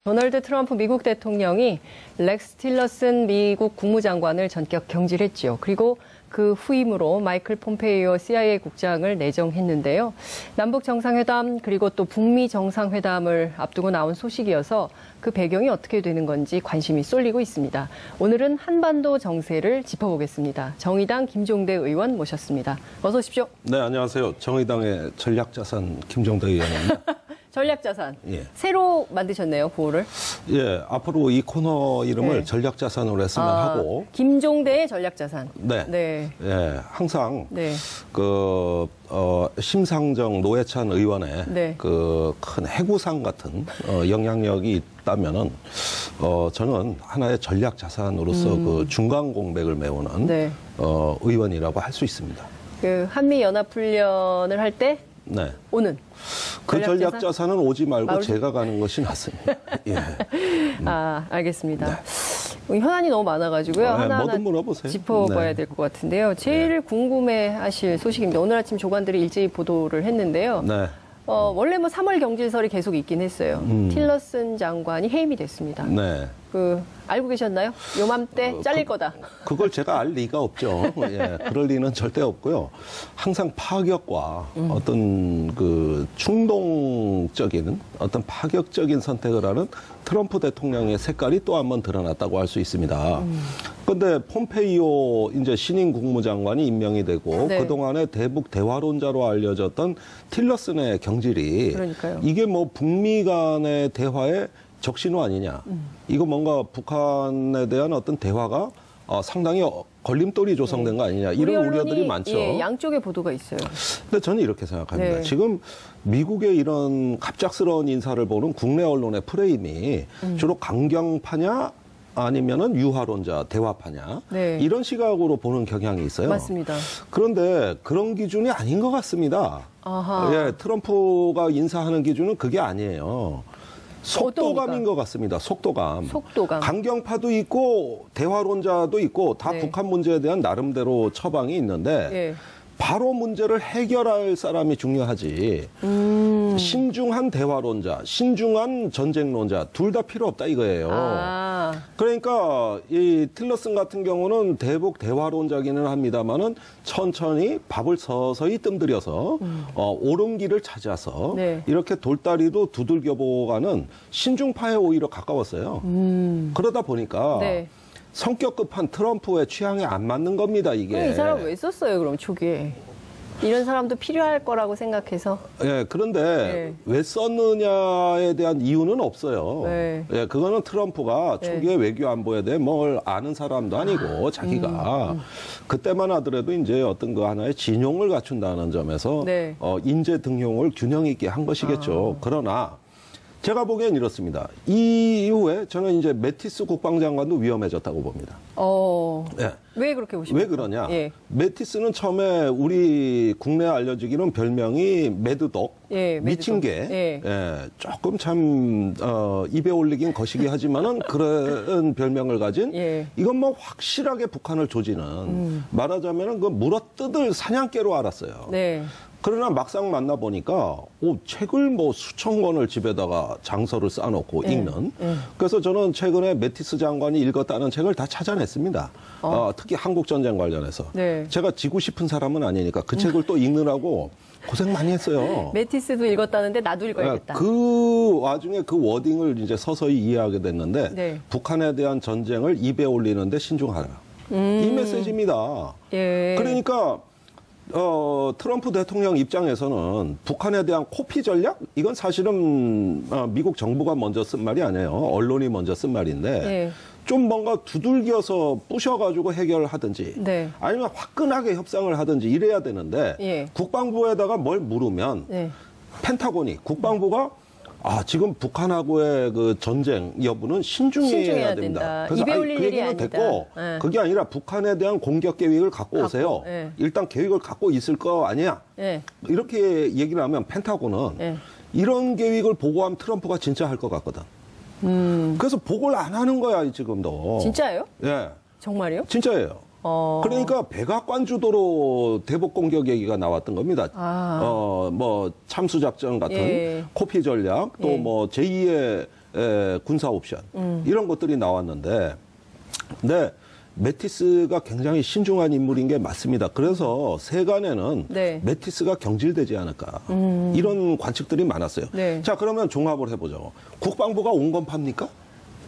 도널드 트럼프 미국 대통령이 렉스 틸러슨 미국 국무장관을 전격 경질했지요. 그리고 그 후임으로 마이클 폼페이오 CIA 국장을 내정했는데요. 남북 정상회담 그리고 또 북미 정상회담을 앞두고 나온 소식이어서 그 배경이 어떻게 되는 건지 관심이 쏠리고 있습니다. 오늘은 한반도 정세를 짚어보겠습니다. 정의당 김종대 의원 모셨습니다. 어서 오십시오. 네, 안녕하세요. 정의당의 전략자산 김종대 의원입니다. 전략자산. 예. 새로 만드셨네요, 구호를. 예, 앞으로 이 코너 이름을 네. 전략자산으로 했으면 하고. 김종대의 전략자산. 네. 네. 예, 항상 네. 심상정 노회찬 의원의 네. 그 큰 해구상 같은 영향력이 있다면은 저는 하나의 전략자산으로서 그 중간 공백을 메우는 네. 의원이라고 할 수 있습니다. 그 한미 연합 훈련을 할 때 네. 오는 그 전략자산? 전략자산은 오지 말고 제가 가는 것이 낫습니다. 예. 아, 알겠습니다. 현안이 너무 많아가지고요. 하나하나 뭐든 물어보세요. 짚어봐야 네. 될 것 같은데요. 제일 궁금해하실 소식입니다. 오늘 아침 조간들이 일제히 보도를 했는데요. 네. 원래 뭐 3월 경질설이 계속 있긴 했어요. 틸러슨 장관이 해임이 됐습니다. 네. 알고 계셨나요? 요맘때 잘릴 거다. 그걸 제가 알 리가 없죠. 예, 그럴 리는 절대 없고요. 항상 파격과 어떤 그 충동적인 어떤 파격적인 선택을 하는 트럼프 대통령의 색깔이 또 한 번 드러났다고 할 수 있습니다. 그런데 폼페이오 이제 신임 국무장관이 임명이 되고 네. 그동안에 대북 대화론자로 알려졌던 틸러슨의 경질이 그러니까요. 이게 뭐 북미 간의 대화의 적신호 아니냐. 이거 뭔가 북한에 대한 어떤 대화가 상당히 걸림돌이 조성된 거 아니냐. 이런 우려들이 많죠. 예, 양쪽의 보도가 있어요. 근데 저는 이렇게 생각합니다. 네. 지금 미국의 이런 갑작스러운 인사를 보는 국내 언론의 프레임이 주로 강경파냐 아니면은 유화론자, 대화파냐. 네. 이런 시각으로 보는 경향이 있어요. 맞습니다. 그런데 그런 기준이 아닌 것 같습니다. 아하. 예, 트럼프가 인사하는 기준은 그게 아니에요. 속도감인 것 같습니다. 속도감. 속도감. 강경파도 있고 대화론자도 있고 다 네. 북한 문제에 대한 나름대로 처방이 있는데 예. 바로 문제를 해결할 사람이 중요하지. 신중한 대화론자, 신중한 전쟁론자 둘 다 필요 없다 이거예요. 아. 그러니까 이 틸러슨 같은 경우는 대북 대화론자기는 합니다만은 천천히 밥을 서서히 뜸들여서 옳은 길을 찾아서 네. 이렇게 돌다리도 두들겨 보가는 신중파에 오히려 가까웠어요. 그러다 보니까 네. 성격 급한 트럼프의 취향에 안 맞는 겁니다, 이게. 이 사람 왜 썼어요, 그럼 초기에? 이런 사람도 필요할 거라고 생각해서. 예, 그런데 네. 왜 썼느냐에 대한 이유는 없어요. 네. 예, 그거는 트럼프가 네. 초기에 외교 안보에 대해 뭘 아는 사람도 아니고 자기가 그때만 하더라도 이제 어떤 그 하나의 진용을 갖춘다는 점에서 네. 인재 등용을 균형 있게 한 것이겠죠. 그러나 제가 보기엔 이렇습니다. 이 이후에 저는 이제 매티스 국방장관도 위험해졌다고 봅니다. 예. 왜 그렇게 보십니까? 왜 그러냐? 예. 매티스는 처음에 우리 국내에 알려지기는 별명이 매드독, 예, 미친 개. 예. 예, 조금 참 입에 올리긴 거시기 하지만은 그런 별명을 가진 예. 이건 뭐 확실하게 북한을 조지는 말하자면은 그 물어뜯을 사냥개로 알았어요. 네. 그러나 막상 만나보니까 책을 뭐 수천 권을 집에다가 장서를 쌓아놓고 읽는. 그래서 저는 최근에 매티스 장관이 읽었다는 책을 다 찾아냈습니다. 특히 한국전쟁 관련해서. 네. 제가 지고 싶은 사람은 아니니까 그 책을 또 읽느라고 고생 많이 했어요. 매티스도 읽었다는데 나도 읽어야겠다. 그 와중에 그 워딩을 이제 서서히 이해하게 됐는데 네. 북한에 대한 전쟁을 입에 올리는데 신중하라. 이 메시지입니다. 예. 그러니까 트럼프 대통령 입장에서는 북한에 대한 코피 전략? 이건 사실은 미국 정부가 먼저 쓴 말이 아니에요. 언론이 먼저 쓴 말인데 예. 좀 뭔가 두들겨서 부셔가지고 해결하든지 네. 아니면 화끈하게 협상을 하든지 이래야 되는데 예. 국방부에다가 뭘 물으면 네. 펜타곤이 국방부가 지금 북한하고의 그 전쟁 여부는 신중해야 됩니다. 그래서 입에 올릴 그 일이 얘기는 아니다. 됐고 네. 그게 아니라 북한에 대한 공격 계획을 갖고 오세요. 네. 일단 계획을 갖고 있을 거 아니야. 네. 이렇게 얘기를 하면 펜타곤은 네. 이런 계획을 보고하면 트럼프가 진짜 할 것 같거든. 그래서 보고를 안 하는 거야 지금도. 진짜예요? 예, 정말이요? 진짜예요. 그러니까 백악관 주도로 대북 공격 얘기가 나왔던 겁니다. 뭐 참수작전 같은 예. 코피 전략 또 예. 뭐 제2의 군사 옵션 이런 것들이 나왔는데, 근데 매티스가 굉장히 신중한 인물인 게 맞습니다. 그래서 세간에는 네. 매티스가 경질되지 않을까 이런 관측들이 많았어요. 네. 자, 그러면 종합을 해보죠. 국방부가 온건파입니까?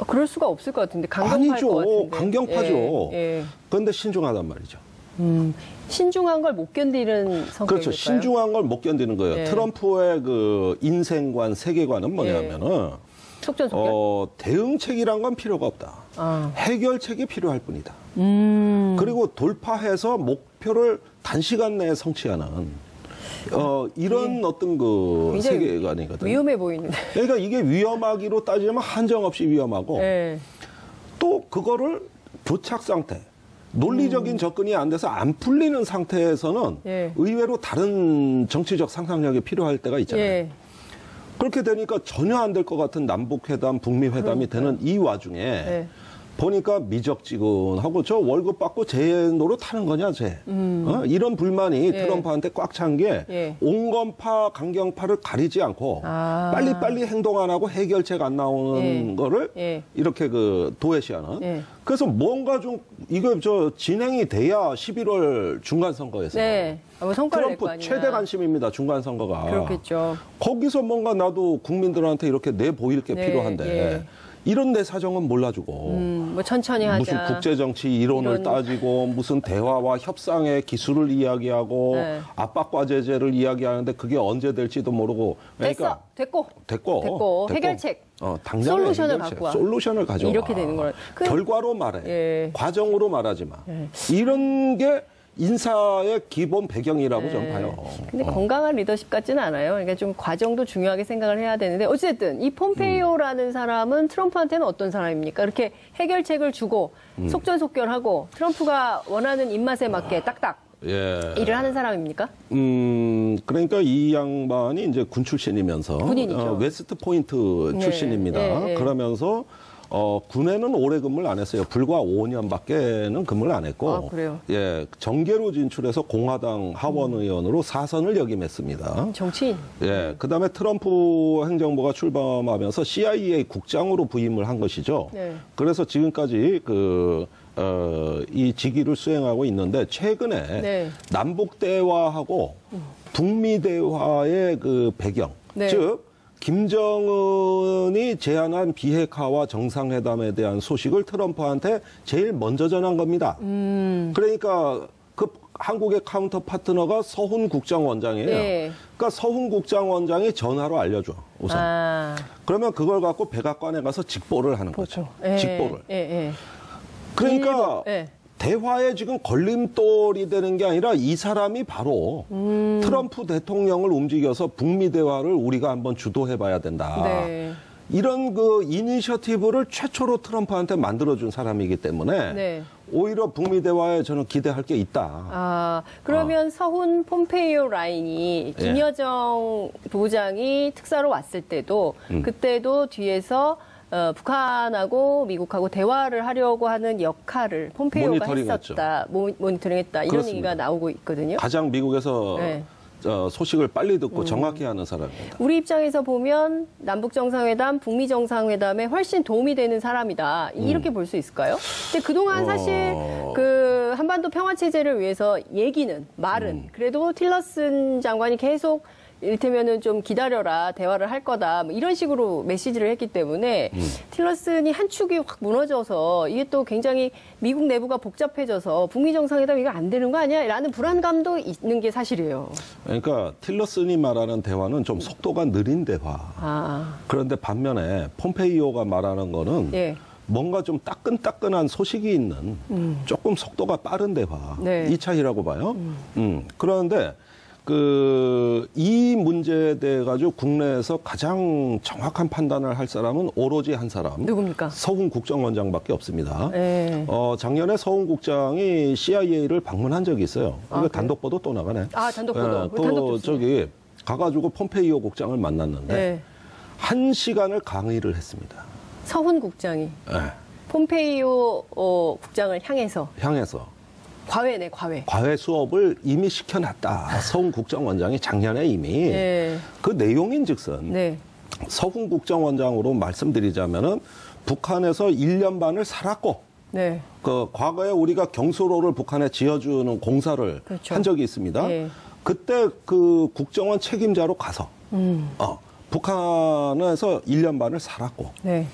그럴 수가 없을 것 같은데 강경파일 아니죠. 것 같은데. 강경파죠. 예, 예. 그런데 신중하단 말이죠. 신중한 걸 못 견디는 성격일까요? 그렇죠. 신중한 걸 못 견디는 거예요. 예. 트럼프의 그 인생관, 세계관은 뭐냐면은 속전속결. 대응책이란 건 필요가 없다. 아. 해결책이 필요할 뿐이다. 그리고 돌파해서 목표를 단시간 내에 성취하는 이런 어떤 그 굉장히 세계관이거든요. 위험해 보이는데. 그러니까 이게 위험하기로 따지면 한정없이 위험하고 예. 또 그거를 교착 상태, 논리적인 접근이 안 돼서 안 풀리는 상태에서는 예. 의외로 다른 정치적 상상력이 필요할 때가 있잖아요. 예. 그렇게 되니까 전혀 안 될 것 같은 남북회담, 북미회담이 되는 이 와중에 예. 보니까 미적지근하고 저 월급 받고 제 노릇하는 거냐, 쟤. 이런 불만이 예. 트럼프한테 꽉 찬 게 예. 온건파, 강경파를 가리지 않고 아. 빨리빨리 행동 안 하고 해결책 안 나오는 예. 거를 예. 이렇게 그 도외시하는. 예. 그래서 뭔가 좀 이거 저 진행이 돼야 11월 중간선거에서 네. 뭐 성과를 낼 거 트럼프 아니냐. 최대 관심입니다, 중간선거가. 그렇겠죠. 거기서 뭔가 나도 국민들한테 이렇게 내보일 게 네, 필요한데 예. 이런 내 사정은 몰라주고 뭐 천천히 하자. 무슨 국제정치 이론을 이런- 따지고 무슨 대화와 협상의 기술을 이야기하고 네. 압박과 제재를 이야기하는데 그게 언제 될지도 모르고. 그러니까 됐고. 됐고 해결책. 당장의 솔루션을 해결책, 갖고 와. 솔루션을 가져와. 이렇게 되는 거라. 결과로 말해. 예. 과정으로 말하지 마. 예. 이런 게 인사의 기본 배경이라고 저는 봐요. 근데 건강한 리더십 같지는 않아요. 그러니까 좀 과정도 중요하게 생각을 해야 되는데 어쨌든 이 폼페이오라는 사람은 트럼프한테는 어떤 사람입니까? 이렇게 해결책을 주고 속전속결하고 트럼프가 원하는 입맛에 맞게 딱딱 예. 일을 하는 사람입니까? 그러니까 이 양반이 이제 군 출신이면서 군인이죠. 웨스트 포인트 네, 출신입니다. 네, 네. 그러면서 군에는 오래 근무를 안 했어요. 불과 5년밖에는 근무를 안 했고, 아, 그래요? 예, 정계로 진출해서 공화당 하원 의원으로 4선을 역임했습니다. 정치인. 예, 그다음에 트럼프 행정부가 출범하면서 CIA 국장으로 부임을 한 것이죠. 네. 그래서 지금까지 이 직위를 수행하고 있는데 최근에 네. 남북 대화하고 북미 대화의 그 배경, 네. 즉 김정은이 제안한 비핵화와 정상회담에 대한 소식을 트럼프한테 제일 먼저 전한 겁니다. 그러니까 그 한국의 카운터 파트너가 서훈 국장원장이에요. 네. 그러니까 서훈 국장원장이 전화로 알려줘, 우선. 아, 그러면 그걸 갖고 백악관에 가서 직보를 하는 거죠. 예, 직보를. 예, 예. 그러니까 예. 대화에 지금 걸림돌이 되는 게 아니라 이 사람이 바로 트럼프 대통령을 움직여서 북미 대화를 우리가 한번 주도해 봐야 된다. 네. 이런 그 이니셔티브를 최초로 트럼프한테 만들어준 사람이기 때문에 네. 오히려 북미 대화에 저는 기대할 게 있다. 아, 그러면 서훈 폼페이오 라인이 예. 김여정 부부장이 특사로 왔을 때도 그때도 뒤에서 북한하고 미국하고 대화를 하려고 하는 역할을 폼페이오가 했었다, 모니터링했다 이런 그렇습니다. 얘기가 나오고 있거든요. 가장 미국에서 네. 소식을 빨리 듣고 정확히 하는 사람입니다. 우리 입장에서 보면 남북 정상회담, 북미 정상회담에 훨씬 도움이 되는 사람이다. 이렇게 볼 수 있을까요? 근데 그동안 사실 그 한반도 평화 체제를 위해서 말은 그래도 틸러슨 장관이 계속 이를테면은 좀 기다려라, 대화를 할 거다, 뭐 이런 식으로 메시지를 했기 때문에 틸러슨이 한 축이 확 무너져서 이게 또 굉장히 미국 내부가 복잡해져서 북미 정상회담 이거 안 되는 거 아니야? 라는 불안감도 있는 게 사실이에요. 그러니까 틸러슨이 말하는 대화는 좀 속도가 느린 대화. 아, 그런데 반면에 폼페이오가 말하는 거는 예. 뭔가 좀 따끈따끈한 소식이 있는 조금 속도가 빠른 대화. 네. 이 차이라고 봐요. 그런데 이 문제에 대해 가지고 국내에서 가장 정확한 판단을 할 사람은 오로지 한 사람. 누굽니까? 서훈 국정원장밖에 없습니다. 네. 작년에 서훈 국장이 CIA를 방문한 적이 있어요. 이거 그래요? 단독 보도 또 나가네. 아, 단독 보도. 또 단독 저기 가가지고 폼페이오 국장을 만났는데 네. 1시간을 강의를 했습니다. 서훈 국장이 네. 폼페이오 국장을 향해서 과외네, 과외. 과외 수업을 이미 시켜놨다. 서훈 국정원장이 작년에 이미 네. 그 내용인즉슨 네. 서훈 국정원장으로 말씀드리자면은 북한에서 1년 반을 살았고 네. 그 과거에 우리가 경수로를 북한에 지어주는 공사를 그렇죠. 한 적이 있습니다. 예. 그때 그 국정원 책임자로 가서 북한에서 1년 반을 살았고 네.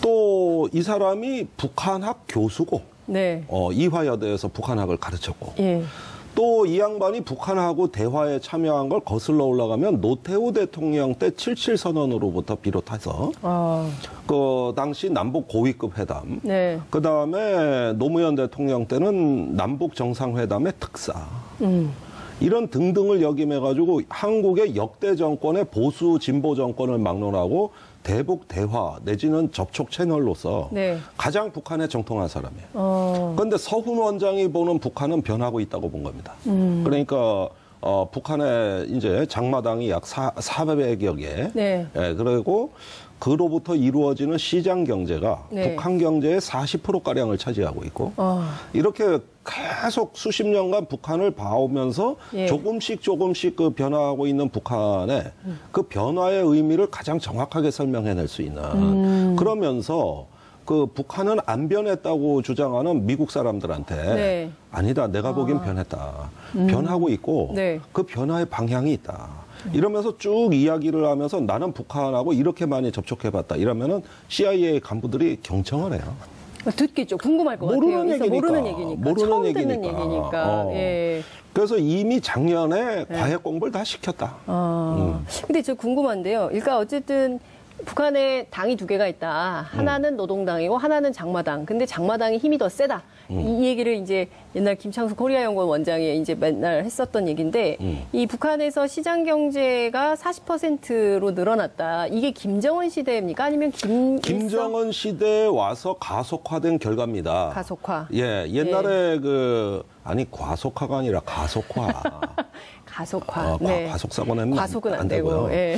또 이 사람이 북한학 교수고 네. 이화여대에서 북한학을 가르쳤고 예. 또 이 양반이 북한하고 대화에 참여한 걸 거슬러 올라가면 노태우 대통령 때 77선언으로부터 비롯해서 그 당시 남북 고위급 회담, 네. 그 다음에 노무현 대통령 때는 남북 정상회담의 특사, 이런 등등을 역임해가지고 한국의 역대 정권의 보수 진보 정권을 막론하고 대북 대화 내지는 접촉 채널로서 네. 가장 북한에 정통한 사람이에요. 그런데 서훈 원장이 보는 북한은 변하고 있다고 본 겁니다. 그러니까 북한의 이제 장마당이 약 400여 개. 네. 예, 그리고 그로부터 이루어지는 시장 경제가 네. 북한 경제의 40%가량을 차지하고 있고 이렇게 계속 수십 년간 북한을 봐오면서 예. 조금씩 그 변화하고 있는 북한의 그 변화의 의미를 가장 정확하게 설명해낼 수 있는 그러면서 그 북한은 안 변했다고 주장하는 미국 사람들한테 네. 아니다, 내가 보기엔 변했다. 변하고 있고 네. 그 변화의 방향이 있다. 이러면서 쭉 이야기를 하면서 나는 북한하고 이렇게 많이 접촉해봤다. 이러면은 CIA 간부들이 경청을 해요. 듣겠죠. 궁금할 것 모르는 같아요. 얘기니까. 모르는 얘기니까. 모르는 처음 얘기니까. 듣는 얘기니까. 예. 그래서 이미 작년에 과외 공부를 다 시켰다. 근데 저 궁금한데요. 그러니까 어쨌든 북한에 당이 두 개가 있다. 하나는 노동당이고 하나는 장마당. 근데 장마당이 힘이 더 세다. 이 얘기를 이제 옛날 김창수 코리아연구원 원장이 이제 맨날 했었던 얘기인데 이 북한에서 시장 경제가 40%로 늘어났다. 이게 김정은 시대입니까? 아니면 김정은 시대에 와서 가속화된 결과입니다. 가속화. 예, 옛날에 아니 과속화가 아니라 가속화. 가속화. 네. 과속 사고 내면 과속은 안 되고요. 되고. 예.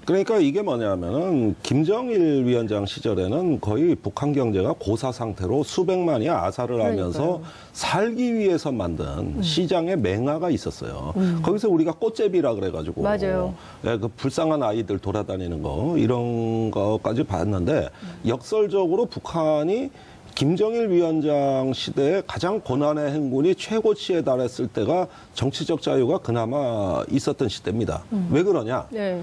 그러니까 이게 뭐냐면은 김정일 위원장 시절에는 거의 북한 경제가 고사 상태로 수백만이 아사를 하면서 살기 위해서 만든 시장에 맹아가 있었어요. 거기서 우리가 꽃제비라 그래가지고 맞아요. 예, 그 불쌍한 아이들 돌아다니는 거 이런 거까지 봤는데 역설적으로 북한이 김정일 위원장 시대에 가장 고난의 행군이 최고치에 달했을 때가 정치적 자유가 그나마 있었던 시대입니다. 왜 그러냐? 네.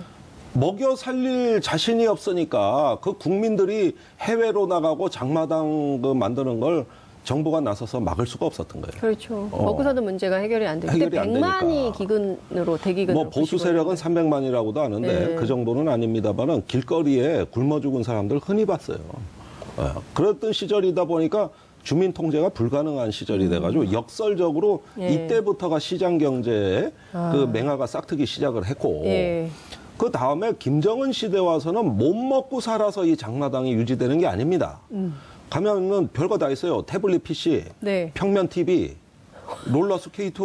먹여 살릴 자신이 없으니까 그 국민들이 해외로 나가고 장마당 만드는 걸 정부가 나서서 막을 수가 없었던 거예요. 그렇죠. 먹고 사는 문제가 해결이 안 되고. 그때 해결이 안 100만이 되니까. 기근으로 대기근으로. 뭐 보수 세력은 300만이라고도 하는데 네. 그 정도는 아닙니다만은 길거리에 굶어 죽은 사람들 흔히 봤어요. 그랬던 시절이다 보니까 주민 통제가 불가능한 시절이 돼가지고 역설적으로 예. 이때부터가 시장 경제에 그 맹아가 싹트기 시작을 했고 예. 그 다음에 김정은 시대 와서는 못 먹고 살아서 이 장마당이 유지되는 게 아닙니다. 가면은 별거 다 있어요. 태블릿 PC, 네. 평면 TV, 롤러 스케이트.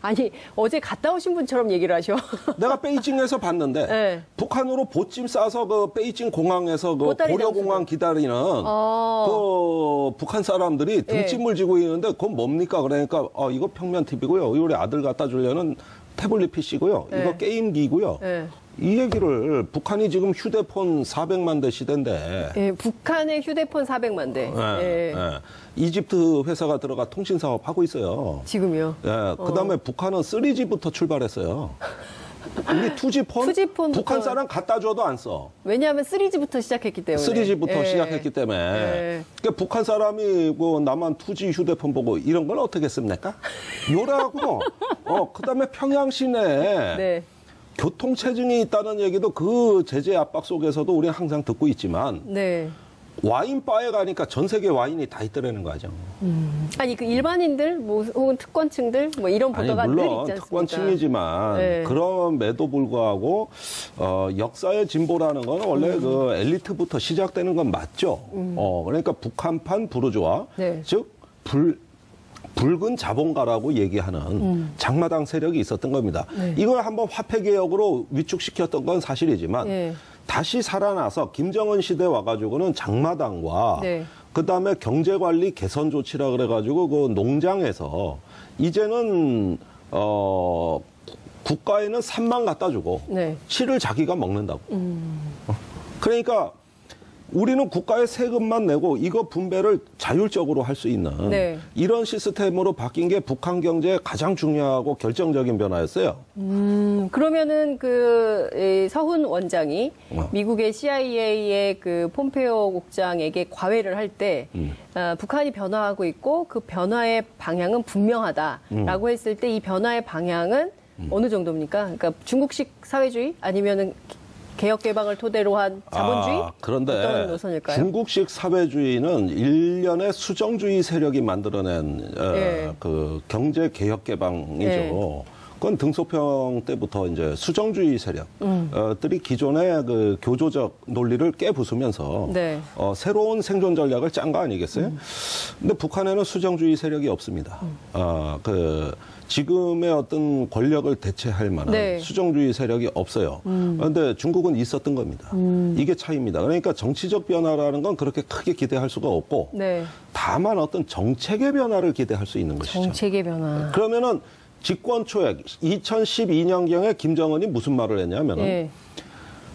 아니, 어제 갔다 오신 분처럼 얘기를 하셔. 내가 베이징에서 봤는데 네. 북한으로 보찜 싸서 그 베이징 공항에서 그 보따리 고려공항 기다리는 그 북한 사람들이 등짐을 지고 있는데 그건 뭡니까? 그러니까 이거 평면 TV고요. 우리 아들 갖다 주려는 태블릿 PC고요. 이거 게임기고요. 네. 이 얘기를 북한이 지금 휴대폰 400만 대 시대인데 예, 북한의 휴대폰 400만 대. 예. 이집트 회사가 들어가 통신 사업 하고 있어요. 지금요. 예, 그다음에 북한은 3G부터 출발했어요. 우리 2G폰, 북한 사람 갖다 줘도 안 써. 왜냐하면 3G부터 시작했기 때문에. 3G부터 시작했기 때문에. 그러니까 북한 사람이 나만 2G 휴대폰 보고 이런 걸 어떻게 씁니까? 요라고. 그다음에 평양 시내에 네. 교통체증이 있다는 얘기도 그 제재 압박 속에서도 우리가 항상 듣고 있지만 네. 와인바에 가니까 전 세계 와인이 다 있더라는 거죠. 아니 그 일반인들 뭐 혹은 특권층들 뭐 이런 아니 보도가 늘 물론 있지 않습니까? 특권층이지만 네. 그럼에도 불구하고 역사의 진보라는 건 원래 그 엘리트부터 시작되는 건 맞죠. 그러니까 북한판 부르주아 네. 즉 붉은 자본가라고 얘기하는 장마당 세력이 있었던 겁니다. 네. 이걸 한번 화폐개혁으로 위축시켰던 건 사실이지만 네. 다시 살아나서 김정은 시대 와가지고는 장마당과 네. 그다음에 경제관리 개선 조치라 그래가지고 그 농장에서 이제는 국가에는 산만 갖다 주고 네. 실을 자기가 먹는다고. 그러니까 우리는 국가에 세금만 내고 이거 분배를 자율적으로 할 수 있는 네. 이런 시스템으로 바뀐 게 북한 경제의 가장 중요하고 결정적인 변화였어요. 그러면은 이 서훈 원장이 미국의 CIA의 그 폼페오 국장에게 과외를 할 때 북한이 변화하고 있고 그 변화의 방향은 분명하다라고 했을 때 이 변화의 방향은 어느 정도입니까? 그러니까 중국식 사회주의 아니면은 개혁 개방을 토대로 한 자본주의? 그런데 어떤 노선일까요? 중국식 사회주의는 일련의 수정주의 세력이 만들어낸 예. 그 경제 개혁 개방이죠. 예. 그건 등소평 때부터 이제 수정주의 세력들이 기존의 그 교조적 논리를 깨부수면서 네. 새로운 생존 전략을 짠 거 아니겠어요? 근데 북한에는 수정주의 세력이 없습니다. 지금의 어떤 권력을 대체할 만한 네. 수정주의 세력이 없어요. 그런데 중국은 있었던 겁니다. 이게 차이입니다. 그러니까 정치적 변화라는 건 그렇게 크게 기대할 수가 없고 네. 다만 어떤 정책의 변화를 기대할 수 있는 것이죠. 정책의 변화. 그러면은 집권 초에 2012년경에 김정은이 무슨 말을 했냐면은 예.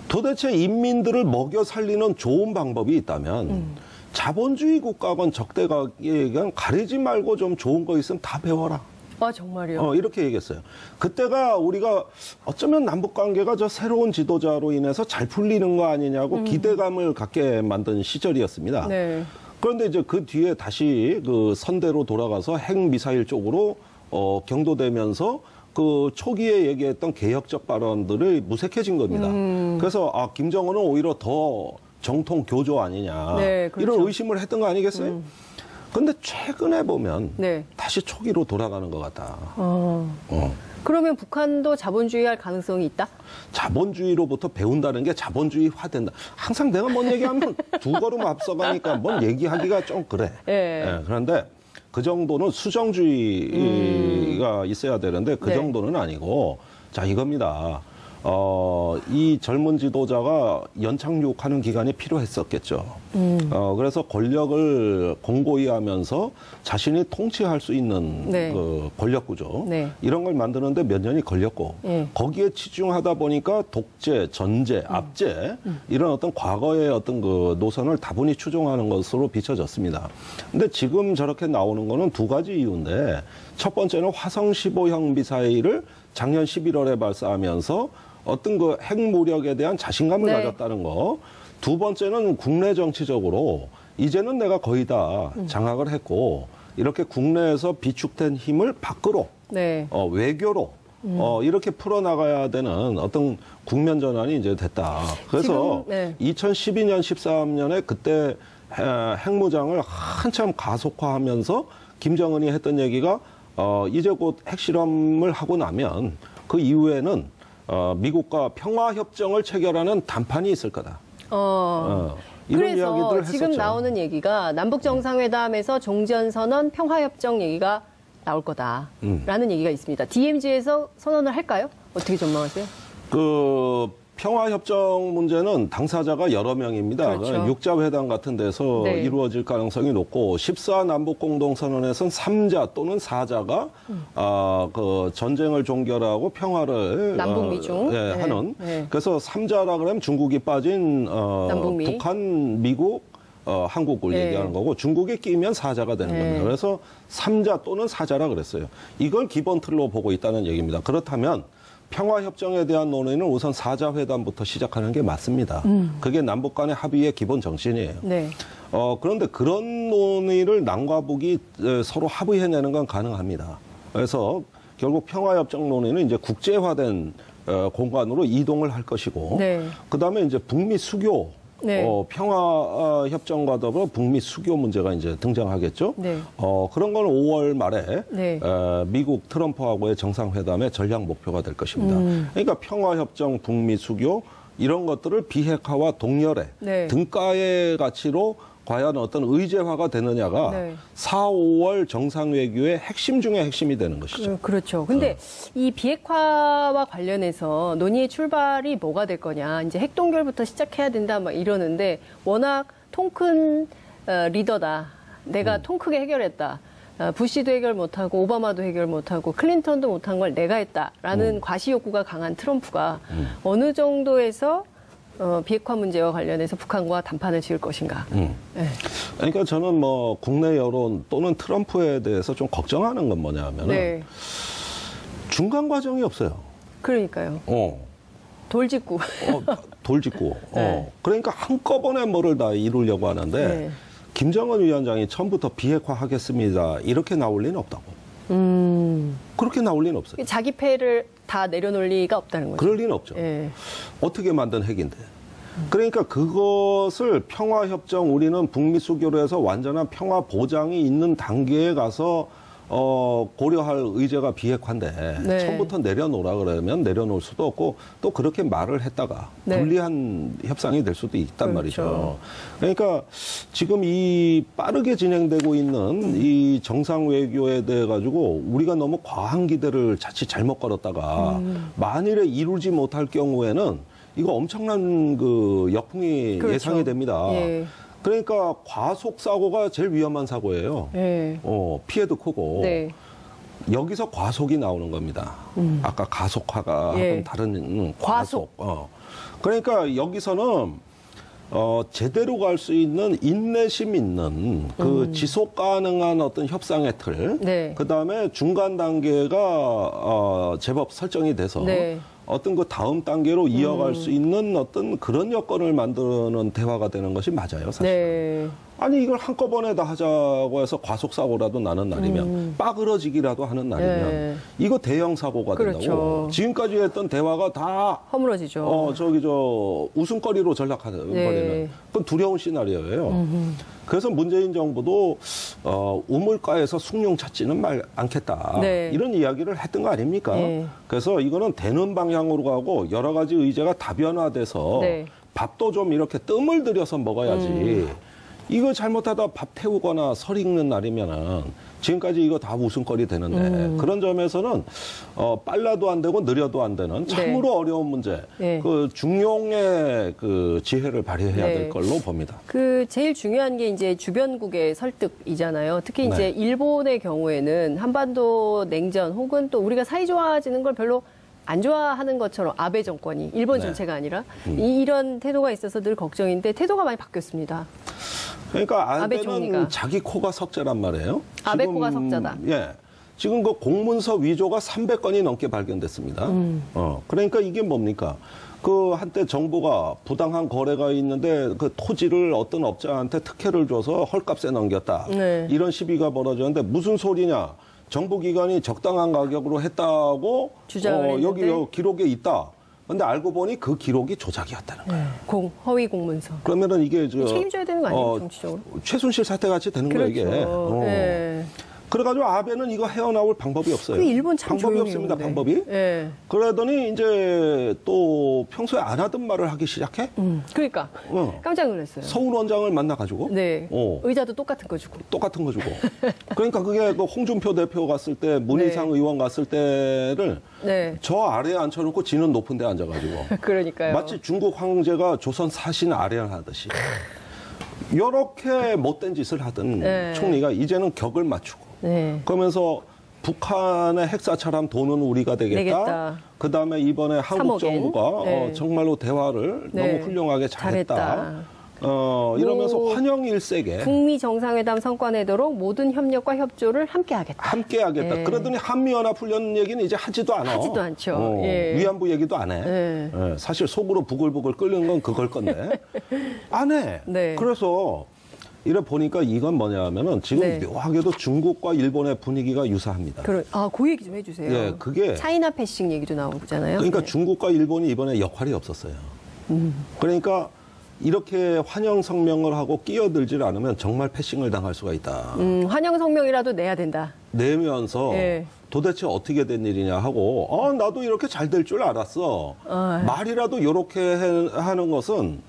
도대체 인민들을 먹여 살리는 좋은 방법이 있다면 자본주의 국가건 적대국가건 가리지 말고 좀 좋은 거 있으면 다 배워라. 아, 정말요? 이렇게 얘기했어요. 그때가 우리가 어쩌면 남북 관계가 저 새로운 지도자로 인해서 잘 풀리는 거 아니냐고 기대감을 갖게 만든 시절이었습니다. 네. 그런데 이제 그 뒤에 다시 그 선대로 돌아가서 핵미사일 쪽으로 경도되면서 그 초기에 얘기했던 개혁적 발언들이 무색해진 겁니다. 그래서 김정은은 오히려 더 정통 교조 아니냐. 네, 그렇죠. 이런 의심을 했던 거 아니겠어요? 근데 최근에 보면 네. 다시 초기로 돌아가는 것 같다. 그러면 북한도 자본주의 할 가능성이 있다? 자본주의로부터 배운다는 게 자본주의화된다. 항상 내가 뭔 얘기하면 두 걸음 앞서가니까 뭔 얘기하기가 좀 그래. 예. 그런데 그 정도는 수정주의가 있어야 되는데 그 네. 정도는 아니고 자 이겁니다. 이 젊은 지도자가 연착륙하는 기간이 필요했었겠죠. 그래서 권력을 공고히 하면서 자신이 통치할 수 있는 네. 그 권력 구조 네. 이런 걸 만드는데 몇 년이 걸렸고 예. 거기에 치중하다 보니까 독재, 전제, 압제 이런 어떤 과거의 어떤 그 노선을 다분히 추종하는 것으로 비춰졌습니다. 근데 지금 저렇게 나오는 거는 두 가지 이유인데 첫 번째는 화성 15형 미사일을 작년 11월에 발사하면서 어떤 그 핵무력에 대한 자신감을 네. 가졌다는 거. 두 번째는 국내 정치적으로 이제는 내가 거의 다 장악을 했고 이렇게 국내에서 비축된 힘을 밖으로 네. 외교로 이렇게 풀어나가야 되는 어떤 국면 전환이 이제 됐다. 그래서 지금, 네. 2012년, 13년에 그때 핵무장을 한참 가속화하면서 김정은이 했던 얘기가 이제 곧 핵실험을 하고 나면 그 이후에는 미국과 평화협정을 체결하는 담판이 있을 거다. 이런 그래서 이야기들을 지금 했었죠. 나오는 얘기가 남북정상회담에서 종전선언, 평화협정 얘기가 나올 거다라는 얘기가 있습니다. DMZ에서 선언을 할까요? 어떻게 전망하세요? 그 평화협정 문제는 당사자가 여러 명입니다. 그렇죠. 육자회담 같은 데서 네. 이루어질 가능성이 높고 14 남북공동선언에서는 3자 또는 4자가 그 전쟁을 종결하고 평화를 남북미중 네, 하는 네. 그래서 3자라 그러면 중국이 빠진 남북미. 북한, 미국, 한국을 네. 얘기하는 거고 중국이 끼면 4자가 되는 네. 겁니다. 그래서 3자 또는 4자라 그랬어요. 이걸 기본 틀로 보고 있다는 얘기입니다. 그렇다면 평화협정에 대한 논의는 우선 4자 회담부터 시작하는 게 맞습니다. 그게 남북 간의 합의의 기본 정신이에요. 네. 그런데 그런 논의를 남과 북이 서로 합의해내는 건 가능합니다. 그래서 결국 평화협정 논의는 이제 국제화된 공간으로 이동을 할 것이고, 네. 그 다음에 이제 북미 수교, 네. 평화협정과 더불어 북미 수교 문제가 이제 등장하겠죠. 네. 그런 건 5월 말에 네. 미국 트럼프하고의 정상회담의 전략 목표가 될 것입니다. 그러니까 평화협정, 북미 수교 이런 것들을 비핵화와 동열의 네. 등가의 가치로 과연 어떤 의제화가 되느냐가 네. 4, 5월 정상외교의 핵심 중에 핵심이 되는 것이죠. 그렇죠. 근데 이 비핵화와 관련해서 논의의 출발이 뭐가 될 거냐. 이제 핵동결부터 시작해야 된다 막 이러는데 워낙 통 큰 리더다. 내가 통 크게 해결했다. 부시도 해결 못하고 오바마도 해결 못하고 클린턴도 못한 걸 내가 했다라는 과시 욕구가 강한 트럼프가 어느 정도에서 비핵화 문제와 관련해서 북한과 담판을 지을 것인가. 네. 그러니까 저는 뭐 국내 여론 또는 트럼프에 대해서 좀 걱정하는 건 뭐냐면은 네. 중간 과정이 없어요. 그러니까요. 돌직구. 돌직구. 네. 그러니까 한꺼번에 뭐를 다 이루려고 하는데 네. 김정은 위원장이 처음부터 비핵화하겠습니다. 이렇게 나올 리는 없다고. 그렇게 나올 리는 없어요. 자기 패를 다 내려놓을 리가 없다는 거죠. 그럴 리는 없죠. 네. 어떻게 만든 핵인데. 그러니까 그것을 평화협정, 우리는 북미 수교로해서 완전한 평화 보장이 있는 단계에 가서 고려할 의제가 비핵화인데 네. 처음부터 내려놓으라 그러면 내려놓을 수도 없고 또 그렇게 말을 했다가 네. 불리한 협상이 될 수도 있단 그렇죠. 말이죠. 그러니까 지금 이 빠르게 진행되고 있는 이 정상 외교에 대해 가지고 우리가 너무 과한 기대를 자칫 잘못 걸었다가 만일에 이루지 못할 경우에는 이거 엄청난 그 역풍이 그렇죠. 예상이 됩니다. 예. 그러니까 과속 사고가 제일 위험한 사고예요. 네. 피해도 크고 네. 여기서 과속이 나오는 겁니다. 아까 가속화가 예. 하던 다른 과속. 그러니까 여기서는 제대로 갈 수 있는 인내심 있는 그 지속 가능한 어떤 협상의 틀, 네. 그 다음에 중간 단계가 제법 설정이 돼서. 네. 어떤 그 다음 단계로 이어갈 수 있는 어떤 그런 여건을 만드는 대화가 되는 것이 맞아요, 사실. 네. 아니 이걸 한꺼번에 다 하자고 해서 과속사고라도 나는 날이면 빠그러지기라도 하는 날이면 네. 이거 대형 사고가 그렇죠. 된다고. 지금까지 했던 대화가 다 허물어지죠. 웃음거리로 전락하는 네. 거리는 그건 두려운 시나리오예요. 그래서 문재인 정부도 우물가에서 숭늉 찾지는 않겠다. 네. 이런 이야기를 했던 거 아닙니까? 네. 그래서 이거는 되는 방향으로 가고 여러 가지 의제가 다변화돼서 네. 밥도 좀 이렇게 뜸을 들여서 먹어야지. 이거 잘못하다 밥 태우거나 설 익는 날이면은 지금까지 이거 다 웃음거리 되는데 그런 점에서는 빨라도 안 되고 느려도 안 되는 참으로 네. 어려운 문제. 네. 그 중용의 그 지혜를 발휘해야 네. 될 걸로 봅니다. 그 제일 중요한 게 이제 주변국의 설득이잖아요. 특히 이제 네. 일본의 경우에는 한반도 냉전 혹은 또 우리가 사이 좋아지는 걸 별로 안 좋아하는 것처럼 아베 정권이 일본 네. 전체가 아니라 이런 태도가 있어서 늘 걱정인데 태도가 많이 바뀌었습니다. 그러니까 아베 아베는 총리가. 자기 코가 석자란 말이에요. 아베 코가 석자다. 예. 지금 그 공문서 위조가 300건이 넘게 발견됐습니다. 그러니까 이게 뭡니까? 그 한때 정부가 부당한 거래가 있는데 그 토지를 어떤 업자한테 특혜를 줘서 헐값에 넘겼다. 네. 이런 시비가 벌어졌는데 무슨 소리냐? 정부기관이 적당한 가격으로 했다고 주장을 여기 했는데. 기록에 있다. 근데 알고 보니 그 기록이 조작이었다는 거예요. 허위 공문서. 그러면은 이게 책임져야 되는 거 아니에요, 정치적으로? 최순실 사태 같이 되는 그렇죠. 거예요, 이게. 네. 그래가지고 아베는 이거 헤어나올 방법이 없어요. 그 일본 참 방법이 조용히 없습니다, 오는데. 방법이. 네. 그러더니 이제 또 평소에 안 하던 말을 하기 시작해. 그러니까 깜짝 놀랐어요. 서울 원장을 만나가지고. 네. 어, 의자도 똑같은 거 주고. 똑같은 거 주고. 그러니까 그게 그 홍준표 대표 갔을 때, 문희상 네. 의원 갔을 때를 네. 저 아래에 앉혀놓고 지는 높은 데 앉아가지고. 그러니까요. 마치 중국 황제가 조선 사신 아련하듯이. 이렇게 못된 짓을 하던 네. 총리가 이제는 격을 맞추고. 네. 그러면서 북한의 핵사찰함 돈은 우리가 되겠다. 내겠다. 그다음에 이번에 한국 3억 엔. 정부가 네. 정말로 대화를 네. 너무 훌륭하게 잘했다. 잘했다. 이러면서 환영 일색에 북미 정상회담 성과 내도록 모든 협력과 협조를 함께하겠다. 함께하겠다. 네. 그러더니 한미연합훈련 얘기는 이제 하지도 않아. 하지도 않죠. 예. 위안부 얘기도 안 해. 네. 예, 사실 속으로 부글부글 끓는 건 그걸 건데 안 해. 네. 그래서 이래 보니까 이건 뭐냐 하면은 지금 네. 묘하게도 중국과 일본의 분위기가 유사합니다. 그 얘기 좀 해주세요. 예, 그게 차이나 패싱 얘기도 나오잖아요. 그러니까 네. 중국과 일본이 이번에 역할이 없었어요. 그러니까 이렇게 환영 성명을 하고 끼어들질 않으면 정말 패싱을 당할 수가 있다. 환영 성명이라도 내야 된다. 내면서 예. 도대체 어떻게 된 일이냐 하고 나도 이렇게 잘 될 줄 알았어. 말이라도 이렇게 하는 것은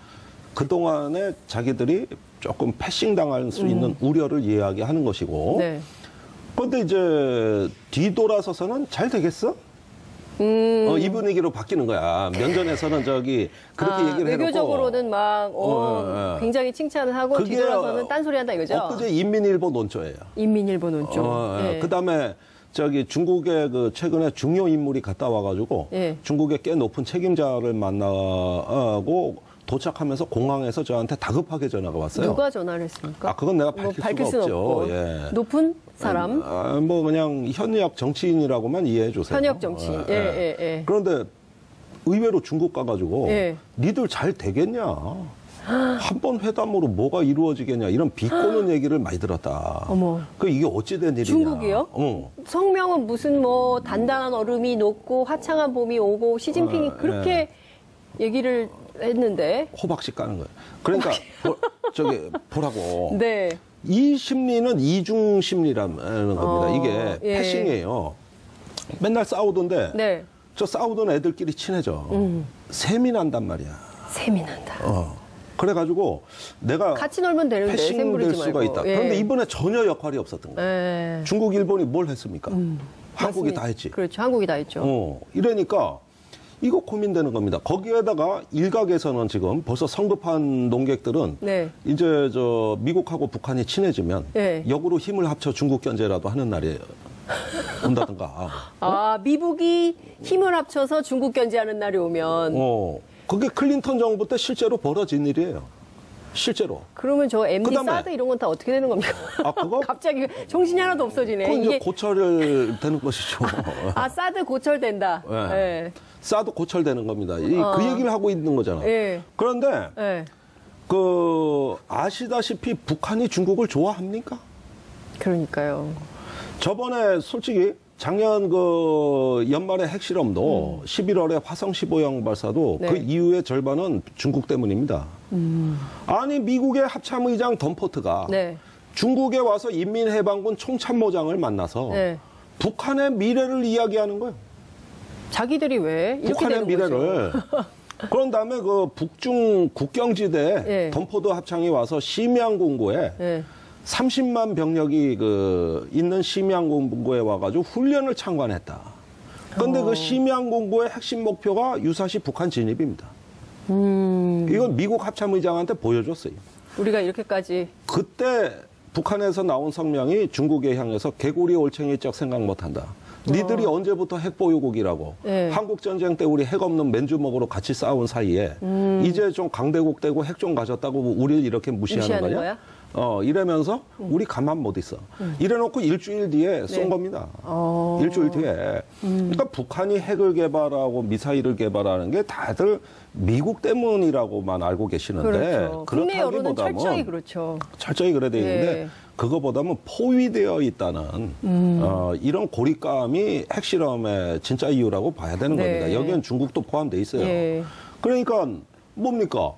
그동안에 자기들이 조금 패싱 당할 수 있는 우려를 이야기하는 것이고 네. 그런데 이제 뒤돌아서서는 잘 되겠어? 이 분위기로 바뀌는 거야. 면전에서는 저기 그렇게 얘기를 해놓고 외교적으로는 막 굉장히 칭찬을 하고 그게 뒤돌아서는 딴소리한다 이거죠. 엊그제 인민일보 논조예요. 인민일보 논조. 예. 그다음에 저기 중국에 그 최근에 중요 인물이 갔다 와가지고 예. 중국의 꽤 높은 책임자를 만나고 도착하면서 공항에서 저한테 다급하게 전화가 왔어요. 누가 전화를 했습니까? 그건 내가 뭐 밝힐 수가 수는 없죠. 없고. 예. 높은 사람? 뭐 그냥 현역 정치인이라고만 이해해 주세요. 현역 정치인. 예. 그런데 의외로 중국 가가지고 예. 니들 잘 되겠냐? 한 번 회담으로 뭐가 이루어지겠냐? 이런 비꼬는 얘기를 많이 들었다. 어머. 이게 어찌된 일이냐? 중국이요? 어. 성명은 무슨 뭐 단단한 얼음이 녹고 화창한 봄이 오고 시진핑이 그렇게 얘기를 했는데. 호박씨 까는 거예요. 그러니까 저기 보라고. 네. 이 심리는 이중 심리라는 겁니다. 이게 예. 패싱이에요. 맨날 싸우던데 네. 저 싸우던 애들끼리 친해져. 셈이 난단 말이야. 셈이 난다. 그래가지고 내가 같이 놀면 되는데 셈 패싱될 부리지 수가 말고. 있다. 예. 그런데 이번에 전혀 역할이 없었던 거야. 예. 중국, 일본이 뭘 했습니까? 한국이 맞습니다. 다 했지. 그렇죠. 한국이 다 했죠. 이러니까 이거 고민되는 겁니다. 거기에다가 일각에서는 지금 벌써 성급한 농객들은 네. 이제 저 미국하고 북한이 친해지면 네. 역으로 힘을 합쳐 중국 견제라도 하는 날이 온다든가. 미국이 힘을 합쳐서 중국 견제하는 날이 오면 그게 클린턴 정부 때 실제로 벌어진 일이에요. 실제로. 그러면 저 MD 그다음에- 사드 이런 건 다 어떻게 되는 겁니까? 그거? 갑자기 정신이 하나도 없어지네. 그건 이제 이게 고철되는 것이죠. 사드 고철된다. 네. 예. 싸도 고철되는 겁니다. 그 얘기를 하고 있는 거잖아. 예. 그런데 예. 아시다시피 북한이 중국을 좋아합니까? 그러니까요. 저번에 솔직히 작년 연말에 핵실험도 11월에 화성 15형 발사도 네. 그 이후의 절반은 중국 때문입니다. 아니 미국의 합참의장 덤포트가 네. 중국에 와서 인민해방군 총참모장을 만나서 네. 북한의 미래를 이야기하는 거예요. 자기들이 왜 이렇게 북한의 되는 거죠? 미래를. 그런 다음에 북중 국경지대 예. 덤포드 합창이 와서 심양 공고에 예. 30만 병력이 있는 심양 공고에 와가지고 훈련을 참관했다. 그런데 그 심양 공고의 핵심 목표가 유사시 북한 진입입니다. 이건 미국 합참의장한테 보여줬어요. 우리가 이렇게까지 그때 북한에서 나온 성명이 중국에 향해서 개구리 올챙이 쩍 생각 못한다. 니들이 언제부터 핵보유국이라고. 네. 한국전쟁 때 우리 핵 없는 맨주먹으로 같이 싸운 사이에 이제 좀 강대국 되고 핵 좀 가졌다고 우리를 이렇게 무시하는 거냐? 거야? 이러면서 우리 가만 못 있어. 이래놓고 일주일 뒤에 쏜 네. 겁니다. 일주일 뒤에. 그러니까 북한이 핵을 개발하고 미사일을 개발하는 게 다들 미국 때문이라고만 알고 계시는데 그렇죠. 국내 여론은 그렇다기보다는 철저히 그렇죠. 철저히 그래야 되는데 네. 그거보다는 포위되어 있다는 이런 고립감이 핵실험의 진짜 이유라고 봐야 되는 네. 겁니다. 여기엔 중국도 포함돼 있어요. 예. 그러니까 뭡니까?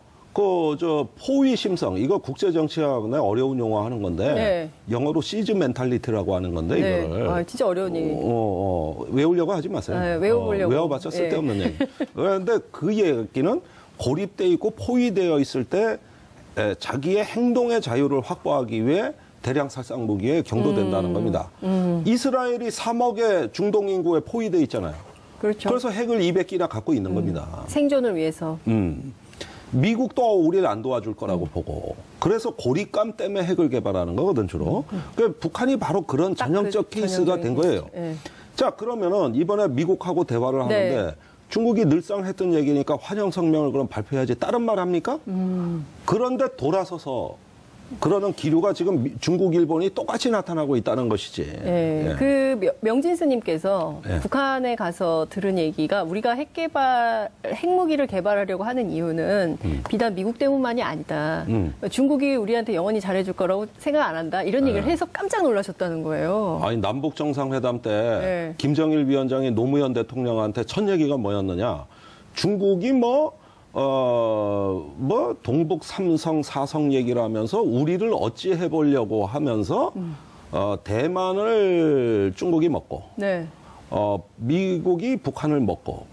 포위 심성 이거 국제 정치학의 어려운 용어 하는 건데 네. 영어로 시즈 멘탈리티라고 하는 건데 네. 이거를 진짜 어려운 얘기. 외우려고 하지 마세요. 네, 외워보려고. 외워봤자 쓸데없는 얘기. 그런데 그 얘기는 고립돼 있고 포위되어 있을 때 자기의 행동의 자유를 확보하기 위해 대량 살상 무기에 경도된다는 겁니다. 이스라엘이 3억의 중동 인구에 포위돼 있잖아요. 그렇죠. 그래서 핵을 200기나 갖고 있는 겁니다. 생존을 위해서. 미국도 우리를 안 도와줄 거라고 보고 그래서 고립감 때문에 핵을 개발하는 거거든 주로. 그러니까 북한이 바로 그런 딱 전형적 그 케이스가 된 거예요. 예. 자 그러면은 이번에 미국하고 대화를 하는데 네. 중국이 늘상 했던 얘기니까 환영 성명을 그럼 발표해야지 다른 말 합니까? 그런데 돌아서서 그러는 기류가 지금 중국, 일본이 똑같이 나타나고 있다는 것이지. 예. 그 명진 스님께서 예. 북한에 가서 들은 얘기가 우리가 핵무기를 개발하려고 하는 이유는 비단 미국 때문만이 아니다. 중국이 우리한테 영원히 잘해줄 거라고 생각 안 한다. 이런 얘기를 해서 깜짝 놀라셨다는 거예요. 아니 남북 정상회담 때 네. 김정일 위원장이 노무현 대통령한테 첫 얘기가 뭐였느냐? 중국이 동북 삼성, 사성 얘기를 하면서 우리를 어찌 해보려고 하면서 대만을 중국이 먹고 네. 미국이 북한을 먹고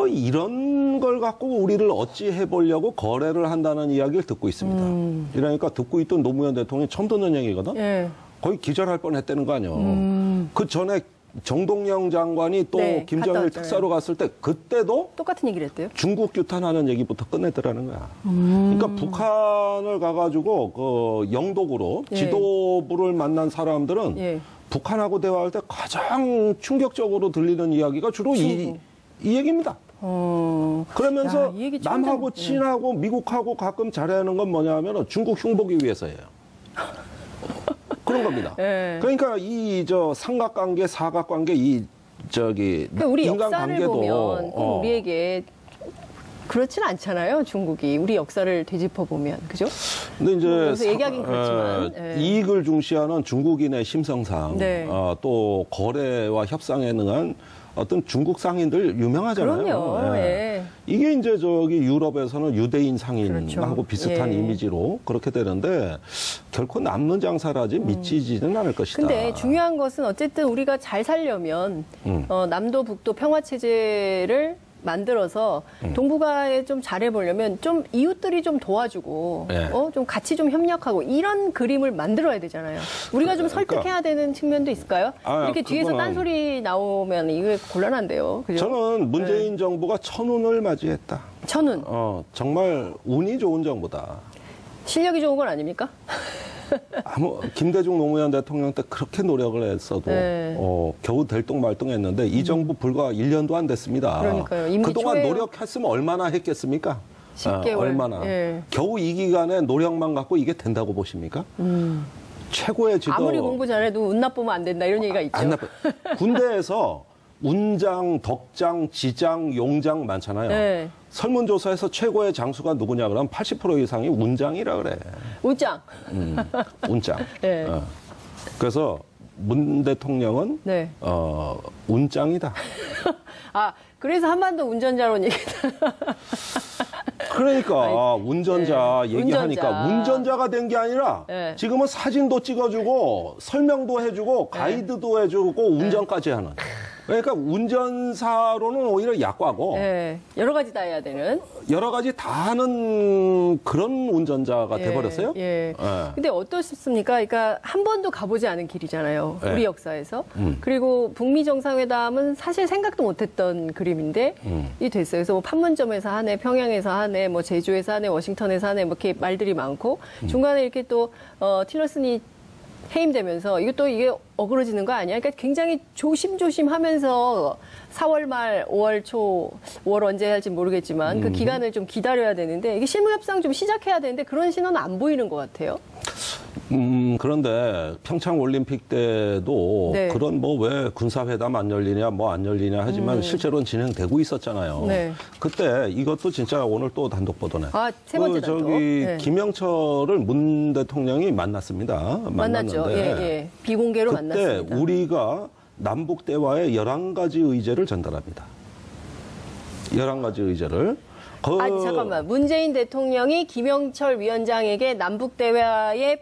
이런 걸 갖고 우리를 어찌 해보려고 거래를 한다는 이야기를 듣고 있습니다. 이러니까 듣고 있던 노무현 대통령이 처음 듣는 얘기거든. 예. 거의 기절할 뻔했다는 거 아니에요. 그 전에 정동영 장관이 또 네, 김정일 갔다 왔잖아요. 특사로 갔을 때 그때도 똑같은 얘기를 했대요. 중국 규탄하는 얘기부터 끝냈더라는 거야. 그러니까 북한을 가가지고 그 영독으로 예. 지도부를 만난 사람들은 예. 북한하고 대화할 때 가장 충격적으로 들리는 이야기가 주로 이 얘기입니다. 그러면서 야, 이 얘기 처음 남하고 듣네. 친하고 미국하고 가끔 잘하는 건 뭐냐면 중국 흉보기 위해서예요. 그런 겁니다. 예. 그러니까 이 저 삼각관계, 사각관계 그러니까 우리 역사를 인간관계도 보면 꼭 우리에게 그렇진 않잖아요. 중국이 우리 역사를 되짚어 보면 그죠? 근데 이제 여기서 얘기하긴 그렇지만, 예. 이익을 중시하는 중국인의 심성상 네. 또 거래와 협상에 능한 어떤 중국 상인들 유명하잖아요. 그럼요. 예. 이게 이제 저기 유럽에서는 유대인 상인하고 그렇죠. 비슷한 예. 이미지로 그렇게 되는데 결코 남는 장사라지 미치지는 않을 것이다. 근데 중요한 것은 어쨌든 우리가 잘 살려면 남도 북도 평화 체제를 만들어서 동북아에 좀 잘해보려면 좀 이웃들이 좀 도와주고 네. 좀 같이 좀 협력하고 이런 그림을 만들어야 되잖아요. 우리가 좀 그러니까. 설득해야 되는 측면도 있을까요? 이렇게 뒤에서 그거는 딴소리 나오면 이게 곤란한데요. 그죠? 저는 문재인 정부가 천운을 맞이했다. 천운. 정말 운이 좋은 정부다. 실력이 좋은 건 아닙니까? 김대중 노무현 대통령 때 그렇게 노력을 했어도 네. 겨우 될뚱말뚱했는데 이 정부 불과 1년도 안 됐습니다. 그러니까요. 임기 그동안 초에요. 노력했으면 얼마나 했겠습니까? 10개월. 얼마나. 예. 겨우 이 기간에 노력만 갖고 이게 된다고 보십니까? 최고의 지도. 아무리 공부 잘해도 운 나쁘면 안 된다 이런 얘기가 있죠. 안 나빠. 군대에서 운장, 덕장, 지장, 용장 많잖아요. 네. 설문조사에서 최고의 장수가 누구냐 그러면 80% 이상이 운장이라 그래. 운짱. 운장. 네. 그래서 문 대통령은 네. 운장이다. 그래서 한반도 운전자론 얘기다. 그러니까 운전자 네. 얘기하니까 운전자가 된 게 아니라 네. 지금은 사진도 찍어주고 설명도 해주고 가이드도 해주고 운전까지 하는. 그러니까 운전사로는 오히려 약과고 네. 여러 가지 다 해야 되는. 여러 가지 다 하는 그런 운전자가 돼버렸어요. 예. 예. 근데 어떻습니까? 그러니까 한 번도 가보지 않은 길이잖아요. 예. 우리 역사에서. 그리고 북미 정상회담은 사실 생각도 못했던 그림인데 이 됐어요. 그래서 뭐 판문점에서 하네, 평양에서 하네, 뭐 제주에서 하네, 워싱턴에서 하네, 뭐 이렇게 말들이 많고 중간에 이렇게 또 틸러슨이 해임되면서 이것도 이게 어그러지는 거 아니야? 그러니까 굉장히 조심조심 하면서 4월 말, 5월 초, 5월 언제 할지 모르겠지만 그 기간을 좀 기다려야 되는데 이게 실무협상 좀 시작해야 되는데 그런 신호는 안 보이는 것 같아요. 그런데 평창 올림픽 때도 네. 그런 뭐 왜 군사회담 안 열리냐 뭐 안 열리냐 하지만 실제로는 진행되고 있었잖아요. 네. 그때 이것도 진짜 오늘 또 단독 보도네. 세 번째 단독. 저기 네. 김영철을 문 대통령이 만났습니다. 만났죠. 만났는데 예. 비공개로 그때 만났습니다. 우리가 남북 대화의 11가지 의제를 전달합니다. 11가지 의제를. 잠깐만. 문재인 대통령이 김영철 위원장에게 남북 대화의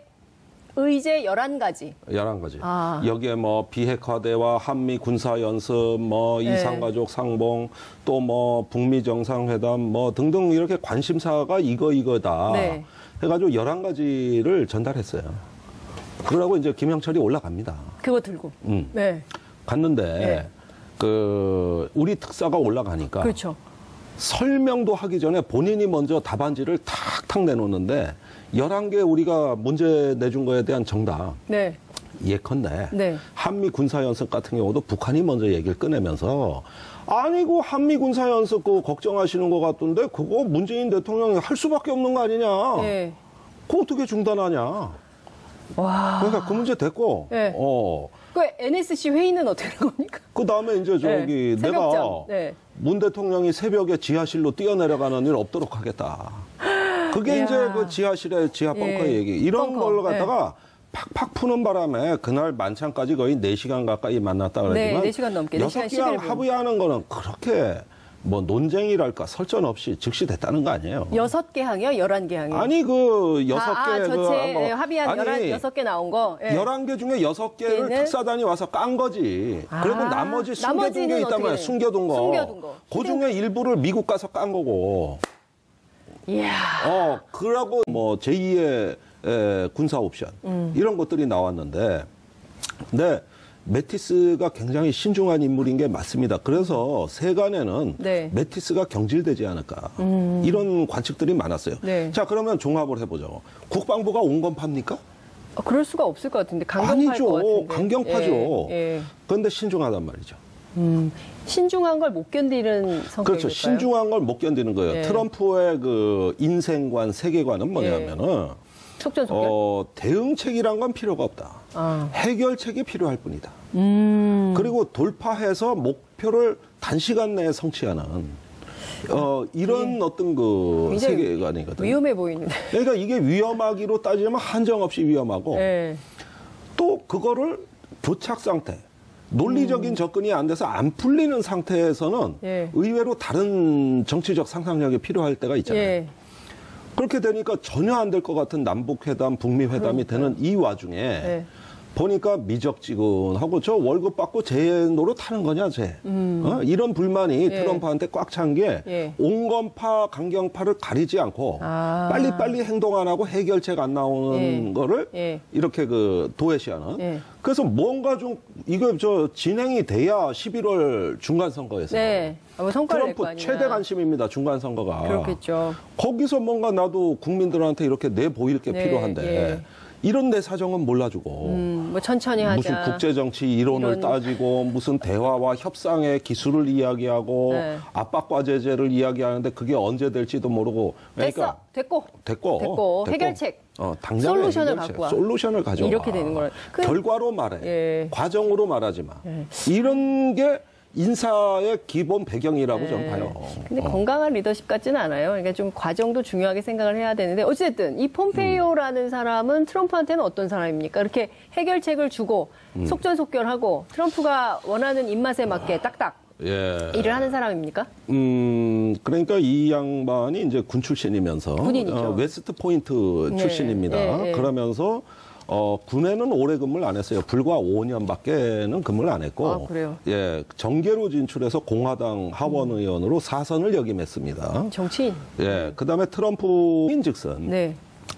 의제 11가지. 11가지. 아. 여기에 뭐 비핵화 대화, 한미 군사 연습, 뭐 네. 이산가족 상봉, 또 뭐 북미 정상회담 뭐 등등 이렇게 관심사가 이거다. 네. 해가지고 11가지를 전달했어요. 그러고 이제 김영철이 올라갑니다. 그거 들고. 네. 갔는데 네. 우리 특사가 올라가니까 그렇죠. 설명도 하기 전에 본인이 먼저 답안지를 탁탁 내놓는데 11개 우리가 문제 내준 거에 대한 정답. 네. 예컨대 네. 한미 군사연습 같은 경우도 북한이 먼저 얘기를 꺼내면서 아니고 한미 군사연습 그거 걱정하시는 것 같던데 그거 문재인 대통령이 할 수밖에 없는 거 아니냐. 네. 그거 어떻게 중단하냐. 와. 그러니까 그 문제 됐고 네. 그 NSC 회의는 어떻게 된 겁니까? 그 다음에 이제 저기 네. 내가 새벽잠. 네. 문 대통령이 새벽에 지하실로 뛰어내려가는 일 없도록 하겠다. 그게 이야. 이제 그 지하실의 지하 벙커 예. 얘기. 이런 벙커. 걸 갖다가 팍팍 푸는 바람에 그날 만찬까지 거의 4시간 가까이 만났다 그러지만 네, 4시간 넘게, 4시간 6시간 11분. 합의하는 거는 그렇게 뭐 논쟁이랄까 설전 없이 즉시 됐다는 거 아니에요. 6개 항이요? 11개 항이요? 아니 그 6개 전체 합의한 16개 나온 거. 예. 11개 중에 6개를 걔는? 특사단이 와서 깐 거지. 그리고 나머지 숨겨둔 나머지는 게 있단 어떻게 말이야. 돼요? 숨겨둔 거. 숨겨둔 거. 그 중에 일부를 미국 가서 깐 거고. 이야. 그러고 뭐 제2의 군사 옵션 이런 것들이 나왔는데, 근데 매티스가 굉장히 신중한 인물인 게 맞습니다. 그래서 세간에는 네. 매티스가 경질되지 않을까 이런 관측들이 많았어요. 네. 자, 그러면 종합을 해보죠. 국방부가 온건파입니까? 그럴 수가 없을 것 같은데 강경파일 아니죠. 것 같은데. 강경파죠. 예. 그런데 신중하단 말이죠. 신중한 걸 못 견디는 성격일까요? 그렇죠. 신중한 걸 못 견디는 거예요. 예. 트럼프의 그 인생관, 세계관은 뭐냐면은 속전속결. 대응책이란 건 필요가 없다. 아. 해결책이 필요할 뿐이다. 그리고 돌파해서 목표를 단시간 내에 성취하는 이런 어떤 그 굉장히 세계관이거든요. 위험해 보이는데. 그러니까 이게 위험하기로 따지면 한정없이 위험하고 예. 또 그거를 교착 상태, 논리적인 접근이 안 돼서 안 풀리는 상태에서는 예. 의외로 다른 정치적 상상력이 필요할 때가 있잖아요. 예. 그렇게 되니까 전혀 안 될 것 같은 남북회담, 북미회담이 되는 이 와중에 예. 보니까 미적지근하고 저 월급 받고 제 노릇하는 거냐, 쟤. 이런 불만이 예. 트럼프한테 꽉 찬 게 예. 온건파, 강경파를 가리지 않고 아. 빨리빨리 행동 안 하고 해결책 안 나오는 예. 거를 예. 이렇게 그 도외시하는. 예. 그래서 뭔가 좀 이거 저 진행이 돼야 11월 중간선거에서 네. 뭐 성과를 낼 거 트럼프 아니냐. 최대 관심입니다. 중간선거가. 그렇겠죠. 거기서 뭔가 나도 국민들한테 이렇게 내보일 게 네, 필요한데 예. 이런 내 사정은 몰라주고 뭐 천천히 하자. 무슨 국제정치 이론을 이런- 따지고 무슨 대화와 협상의 기술을 이야기하고 네. 압박과 제재를 이야기하는데 그게 언제 될지도 모르고 됐어. 됐고. 됐고 해결책. 당장의 솔루션을 해결책, 갖고 와. 솔루션을 가져와. 이렇게 되는 거라. 결과로 말해. 예. 과정으로 말하지 마. 예. 이런 게 인사의 기본 배경이라고 저는 봐요. 근데 건강한 리더십 같지는 않아요. 그러니까 좀 과정도 중요하게 생각을 해야 되는데 어쨌든 이 폼페이오라는 사람은 트럼프한테는 어떤 사람입니까? 이렇게 해결책을 주고 속전속결하고 트럼프가 원하는 입맛에 맞게 딱딱 예. 일을 하는 사람입니까? 그러니까 이 양반이 이제 군 출신이면서 군인이죠. 웨스트 포인트 네, 출신입니다. 네, 네. 그러면서 군에는 오래 근무를 안 했어요. 불과 5년밖에는 근무를 안 했고, 아, 그래요? 예, 정계로 진출해서 공화당 하원 의원으로 4선을 역임했습니다. 정치인. 예, 그다음에 트럼프인즉슨 네.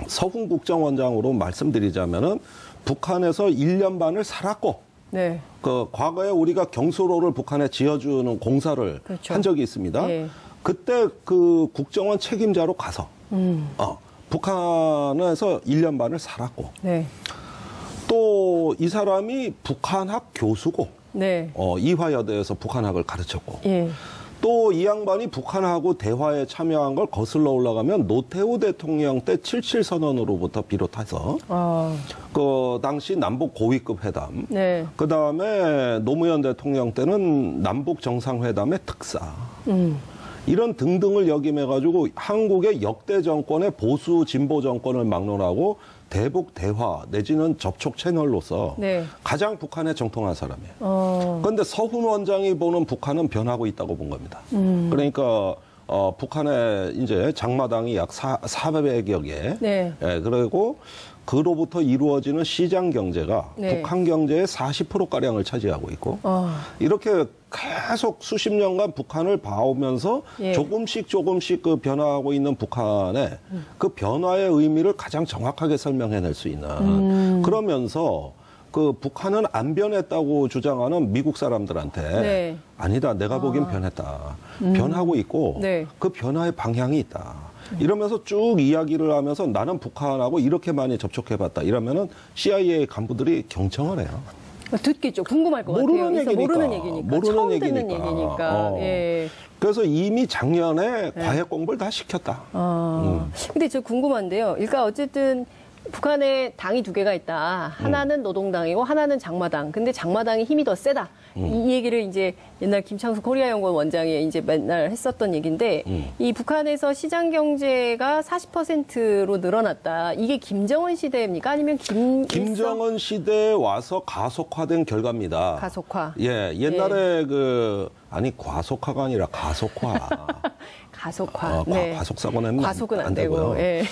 서훈 국정원장으로 말씀드리자면은 북한에서 1년 반을 살았고. 네. 그 과거에 우리가 경수로를 북한에 지어주는 공사를 그렇죠. 한 적이 있습니다. 예. 그때 그 국정원 책임자로 가서 북한에서 1년 반을 살았고 네. 또 이 사람이 북한학 교수고 네. 이화여대에서 북한학을 가르쳤고 예. 또 이 양반이 북한하고 대화에 참여한 걸 거슬러 올라가면 노태우 대통령 때 77선언으로부터 비롯해서 그 당시 남북 고위급 회담, 네. 그 다음에 노무현 대통령 때는 남북 정상회담의 특사, 이런 등등을 역임해가지고 한국의 역대 정권의 보수 진보 정권을 막론하고 대북 대화 내지는 접촉 채널로서 네. 가장 북한에 정통한 사람이에요. 그런데 서훈 원장이 보는 북한은 변하고 있다고 본 겁니다. 그러니까 북한의 이제 장마당이 약 400여 개. 네. 예, 그리고 그로부터 이루어지는 시장 경제가 네. 북한 경제의 40%가량을 차지하고 있고 이렇게 계속 수십 년간 북한을 봐오면서 예. 조금씩 그 변화하고 있는 북한의 그 변화의 의미를 가장 정확하게 설명해낼 수 있는 그러면서 그 북한은 안 변했다고 주장하는 미국 사람들한테 네. 아니다, 내가 보기엔 변했다. 변하고 있고 네. 그 변화의 방향이 있다. 이러면서 쭉 이야기를 하면서 나는 북한하고 이렇게 많이 접촉해봤다. 이러면은 CIA 간부들이 경청을 해요. 듣겠죠. 궁금할 것 모르는 같아요. 얘기니까. 모르는 얘기니까. 모르는 처음 듣는 얘기니까. 얘기니까. 예. 그래서 이미 작년에 과외 공부를 다 시켰다. 근데 저 궁금한데요. 그러니까 어쨌든 북한에 당이 두 개가 있다. 하나는 노동당이고 하나는 장마당. 근데 장마당이 힘이 더 세다. 이 얘기를 이제 옛날 김창수 코리아연구원 원장이 이제 맨날 했었던 얘기인데 이 북한에서 시장 경제가 40%로 늘어났다. 이게 김정은 시대입니까? 아니면 김정은 시대에 와서 가속화된 결과입니다. 가속화. 예, 옛날에 아니 과속화가 아니라 가속화. 가속화. 네. 과속 사고 내면 과속은 안 되고요. 되고. 예.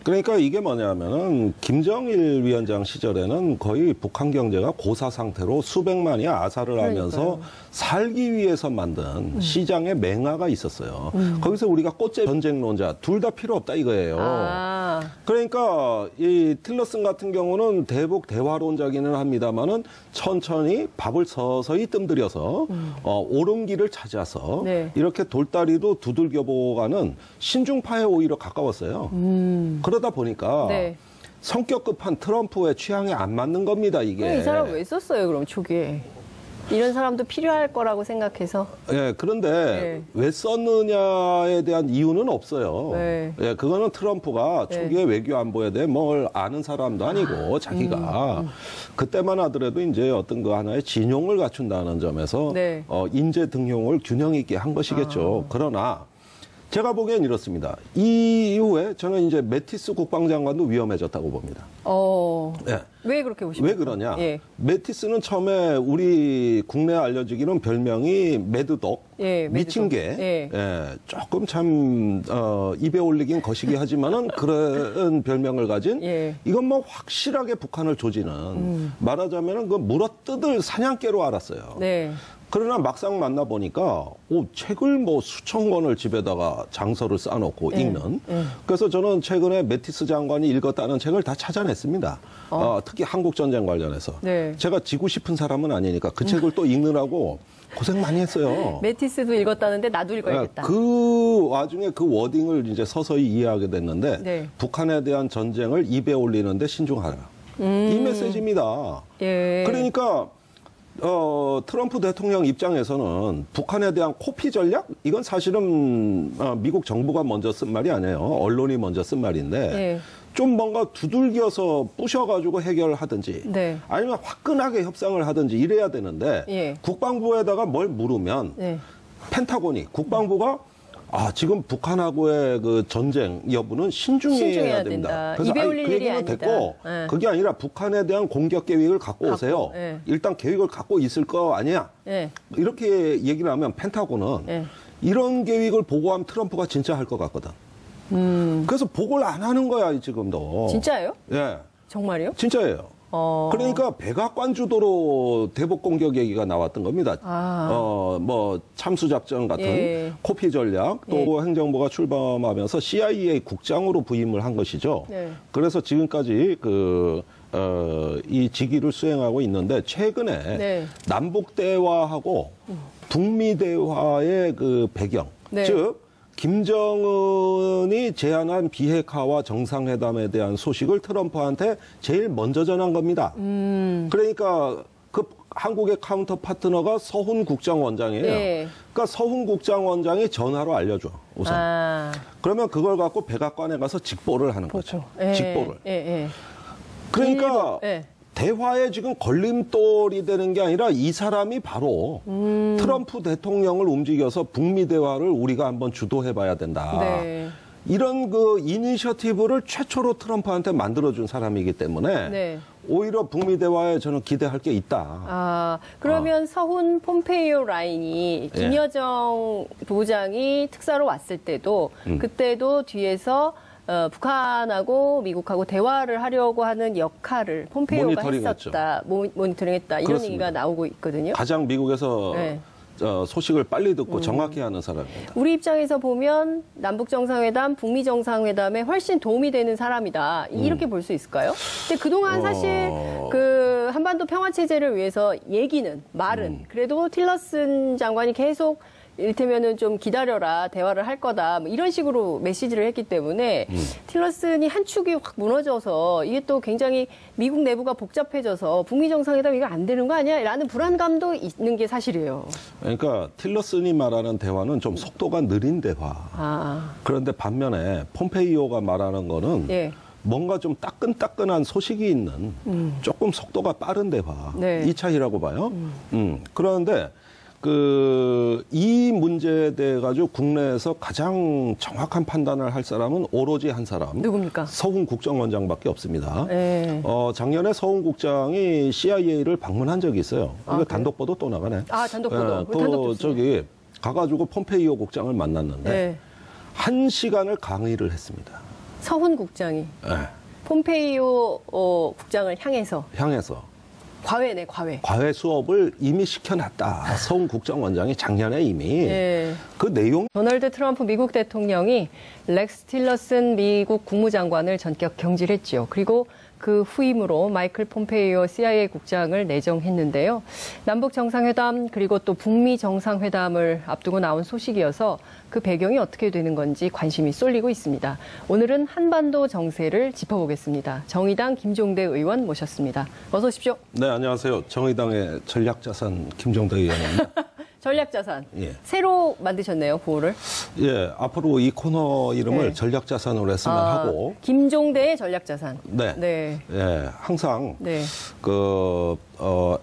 그러니까 이게 뭐냐면은 김정일 위원장 시절에는 거의 북한 경제가 고사 상태로 수백만이 아사를 하면서 살기 위해서 만든 시장의 맹아가 있었어요. 거기서 우리가 꽃제 전쟁론자 둘 다 필요 없다 이거예요. 그러니까 이 틸러슨 같은 경우는 대북 대화론자기는 합니다만은 천천히 밥을 서서히 뜸들여서 오름길을 찾아서 네. 이렇게 돌다리도 두들겨보가는 신중파에 오히려 가까웠어요. 그러다 보니까 네. 성격 급한 트럼프의 취향에 안 맞는 겁니다, 이게. 그럼 이 사람 왜 썼어요, 그럼 초기에? 이런 사람도 필요할 거라고 생각해서. 예, 그런데 네. 왜 썼느냐에 대한 이유는 없어요. 네. 예, 그거는 트럼프가 네. 초기에 외교 안보에 대해 뭘 아는 사람도 아니고 자기가 그때만 하더라도 이제 어떤 그 하나의 진용을 갖춘다는 점에서 네. 인재 등용을 균형 있게 한 것이겠죠. 그러나 제가 보기엔 이렇습니다. 이 이후에 저는 이제 매티스 국방장관도 위험해졌다고 봅니다. 네. 왜 그렇게 보십니까? 왜 그러냐? 예. 매티스는 처음에 우리 국내에 알려지기는 별명이 매드독, 예, 매드독. 미친 개. 예. 예, 조금 참 입에 올리긴 거시기 하지만은 그런 별명을 가진 예. 이건 뭐 확실하게 북한을 조지는 말하자면은 그 물어뜯을 사냥개로 알았어요. 네. 그러나 막상 만나보니까 책을 뭐 수천 권을 집에다가 장서를 쌓아놓고 읽는. 그래서 저는 최근에 매티스 장관이 읽었다는 책을 다 찾아냈습니다. 특히 한국전쟁 관련해서. 네. 제가 지고 싶은 사람은 아니니까 그 책을 또 읽느라고 고생 많이 했어요. 매티스도 읽었다는데 나도 읽어야겠다. 그 와중에 그 워딩을 이제 서서히 이해하게 됐는데 네. 북한에 대한 전쟁을 입에 올리는데 신중하라. 이 메시지입니다. 예. 그러니까 트럼프 대통령 입장에서는 북한에 대한 코피 전략? 이건 사실은 미국 정부가 먼저 쓴 말이 아니에요. 언론이 먼저 쓴 말인데 예. 좀 뭔가 두들겨서 부셔가지고 해결하든지 네. 아니면 화끈하게 협상을 하든지 이래야 되는데 예. 국방부에다가 뭘 물으면 네. 펜타곤이 국방부가 지금 북한하고의 그 전쟁 여부는 신중해야 신중해야 된다. 된다. 그래서 입에 올릴 그 일이 얘기는 아니다. 됐고 예. 그게 아니라 북한에 대한 공격 계획을 갖고 오세요. 예. 일단 계획을 갖고 있을 거 아니야. 예. 이렇게 얘기를 하면 펜타곤은 예. 이런 계획을 보고하면 트럼프가 진짜 할 것 같거든. 그래서 보고를 안 하는 거야 지금도. 진짜예요? 예, 정말이요? 진짜예요. 그러니까 백악관 주도로 대북 공격 얘기가 나왔던 겁니다. 뭐 참수 작전 같은 예. 코피 전략 또 행정부가 출범하면서 CIA 국장으로 부임을 한 것이죠. 네. 그래서 지금까지 이 직위를 수행하고 있는데 최근에 네. 남북 대화하고 북미 대화의 그 배경, 네. 즉 김정은이 제안한 비핵화와 정상회담에 대한 소식을 트럼프한테 제일 먼저 전한 겁니다. 그러니까 그 한국의 카운터 파트너가 서훈 국장원장이에요. 네. 그러니까 서훈 국장원장이 전화로 알려줘, 우선. 그러면 그걸 갖고 백악관에 가서 직보를 하는 거죠. 예. 직보를. 예. 예. 그러니까 예. 대화에 지금 걸림돌이 되는 게 아니라 이 사람이 바로 트럼프 대통령을 움직여서 북미 대화를 우리가 한번 주도해 봐야 된다. 네. 이런 그 이니셔티브를 최초로 트럼프한테 만들어준 사람이기 때문에 네. 오히려 북미 대화에 저는 기대할 게 있다. 그러면 서훈 폼페이오 라인이 김여정 부부장이 특사로 왔을 때도 그때도 뒤에서 북한하고 미국하고 대화를 하려고 하는 역할을 폼페이오가 했었다. 모니터링했다. 이런 그렇습니다. 얘기가 나오고 있거든요. 가장 미국에서 네. 소식을 빨리 듣고 정확히 하는 사람입니다. 우리 입장에서 보면 남북 정상회담, 북미 정상회담에 훨씬 도움이 되는 사람이다. 이렇게 볼 수 있을까요? 근데 그동안 사실 그 한반도 평화 체제를 위해서 말은 그래도 틸러슨 장관이 계속 이를테면은 좀 기다려라, 대화를 할 거다, 뭐 이런 식으로 메시지를 했기 때문에 틸러슨이 한 축이 확 무너져서 이게 또 굉장히 미국 내부가 복잡해져서 북미 정상회담 이거 안 되는 거 아니야? 라는 불안감도 있는 게 사실이에요. 그러니까 틸러슨이 말하는 대화는 좀 속도가 느린 대화. 그런데 반면에 폼페이오가 말하는 거는 예. 뭔가 좀 따끈따끈한 소식이 있는 조금 속도가 빠른 대화. 네. 이 차이라고 봐요. 그런데 이 문제에 대해 가지고 국내에서 가장 정확한 판단을 할 사람은 오로지 한 사람. 누굽니까? 서훈 국정원장밖에 없습니다. 네. 작년에 서훈 국장이 CIA를 방문한 적이 있어요. 이거 단독 보도 또 나가네. 단독 보도. 또 단독 저기 가가지고 폼페이오 국장을 만났는데 네. 1시간을 강의를 했습니다. 서훈 국장이 네. 폼페이오 국장을 향해서. 과외네, 과외. 과외 수업을 이미 시켜놨다. 성 국정원장이 작년에 이미 예. 그 내용. 도널드 트럼프 미국 대통령이 렉스 틸러슨 미국 국무장관을 전격 경질했지요. 그리고 그 후임으로 마이클 폼페이오 CIA 국장을 내정했는데요. 남북 정상회담 그리고 또 북미 정상회담을 앞두고 나온 소식이어서 그 배경이 어떻게 되는 건지 관심이 쏠리고 있습니다. 오늘은 한반도 정세를 짚어보겠습니다. 정의당 김종대 의원 모셨습니다. 어서 오십시오. 네, 안녕하세요. 정의당의 전략자산 김종대 의원입니다. 전략자산. 예. 새로 만드셨네요, 구호를. 예, 앞으로 이 코너 이름을 네. 전략자산으로 했으면 하고. 김종대의 전략자산. 네. 네. 예, 항상 네.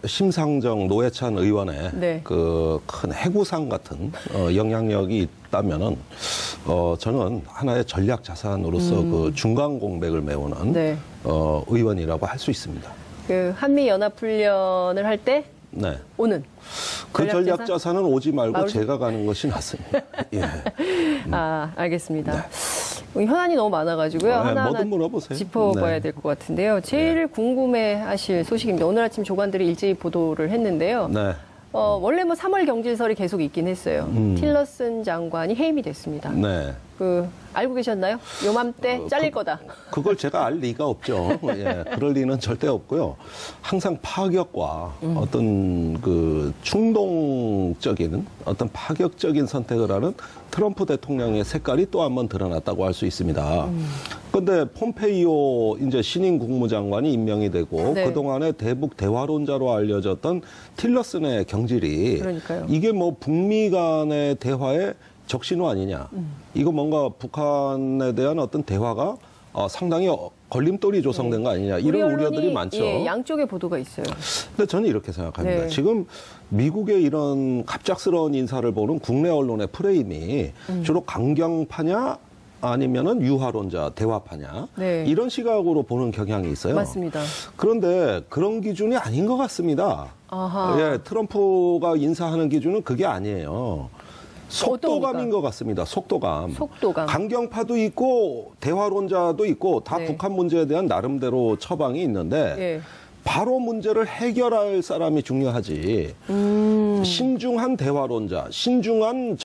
심상정 노회찬 의원의 네. 그 큰 해구상 같은 영향력이 있다면은 저는 하나의 전략 자산으로서 그 중간 공백을 메우는 네. 의원이라고 할 수 있습니다. 그 한미 연합 훈련을 할 때 네. 오는 그 전략 전략 자산? 자산은 오지 말고 마을- 제가 가는 것이 낫습니다. 예. 아, 알겠습니다. 현안이 너무 많아가지고요. 네, 하나하나 뭐든 물어보세요. 짚어봐야 네. 될 것 같은데요. 제일 궁금해하실 소식입니다. 오늘 아침 조간들이 일제히 보도를 했는데요. 네. 원래 뭐 3월 경질설이 계속 있긴 했어요. 틸러슨 장관이 해임이 됐습니다. 네. 알고 계셨나요? 요맘때 잘릴 거다. 그걸 제가 알 리가 없죠. 예, 그럴 리는 절대 없고요. 항상 파격과 어떤 그 충동적인 어떤 파격적인 선택을 하는 트럼프 대통령의 색깔이 또 한 번 드러났다고 할 수 있습니다. 그런데 폼페이오 이제 신임 국무장관이 임명이 되고 네. 그동안의 대북 대화론자로 알려졌던 틸러슨의 경질이 그러니까요. 이게 뭐 북미 간의 대화의 적신호 아니냐. 이거 뭔가 북한에 대한 어떤 대화가 상당히 걸림돌이 조성된 거 아니냐. 이런 우리 우려들이 언론이, 많죠. 예, 양쪽의 보도가 있어요. 근데 저는 이렇게 생각합니다. 네. 지금 미국의 이런 갑작스러운 인사를 보는 국내 언론의 프레임이 주로 강경파냐 아니면은 유화론자, 대화파냐. 네. 이런 시각으로 보는 경향이 있어요. 맞습니다. 그런데 그런 기준이 아닌 것 같습니다. 아하. 예, 트럼프가 인사하는 기준은 그게 아니에요. 속도감인 것 같습니다. 속도감. 속도감. 강경파도 있고 대화론자도 있고 다 네. 북한 문제에 대한 나름대로 처방이 있는데 예. 바로 문제를 해결할 사람이 중요하지. 신중한 대화론자, 신중한